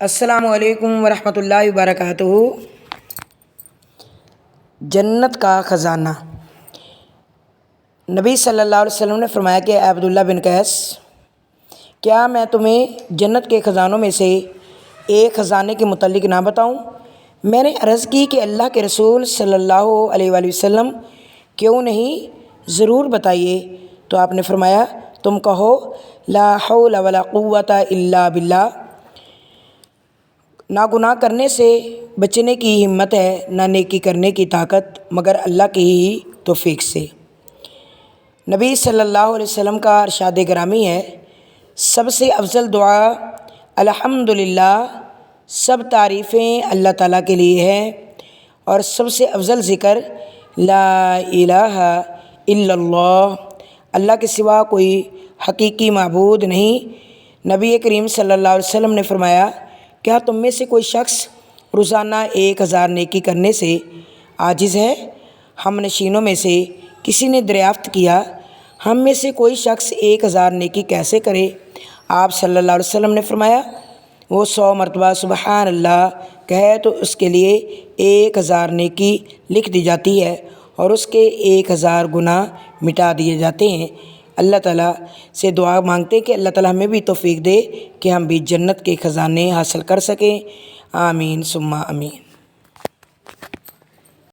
السلام علیکم ورحمۃ اللہ وبرکاتہ۔ جنت کا خزانہ۔ نبی صلی اللہ علیہ وسلم نے فرمایا کہ اے عبداللہ بن قیس، کیا میں تمہیں جنت کے خزانوں میں سے ایک خزانے کے متعلق نہ بتاؤں؟ میں نے عرض کی کہ اللہ کے رسول صلی اللہ علیہ وآلہ وسلم کیوں نہیں، ضرور بتائیے۔ تو آپ نے فرمایا، تم کہو لا حول ولا قوت الا باللہ۔ نہ گناہ کرنے سے بچنے کی ہمت ہے، نہ نیکی کرنے کی طاقت مگر اللہ کی ہی توفیق سے۔ نبی صلی اللہ علیہ وسلم کا ارشاد گرامی ہے، سب سے افضل دعا الحمدللہ، سب تعریفیں اللہ تعالیٰ کے لیے ہیں، اور سب سے افضل ذکر لا الہ الا اللہ، اللہ کے سوا کوئی حقیقی معبود نہیں۔ نبی کریم صلی اللہ علیہ وسلم نے فرمایا، کیا تم میں سے کوئی شخص روزانہ 1000 نیکی کرنے سے عاجز ہے؟ ہم نشینوں میں سے کسی نے دریافت کیا، ہم میں سے کوئی شخص 1000 نیکی کیسے کرے؟ آپ صلی اللہ علیہ وسلم نے فرمایا، وہ 100 مرتبہ سبحان اللہ کہے تو اس کے لیے 1000 نیکی لکھ دی جاتی ہے اور اس کے 1000 گناہ مٹا دیے جاتے ہیں۔ اللہ تعالیٰ سے دعا مانگتے کہ اللہ تعالیٰ ہمیں بھی توفیق دے کہ ہم بھی جنت کے خزانے حاصل کر سکیں۔ آمین ثم آمین۔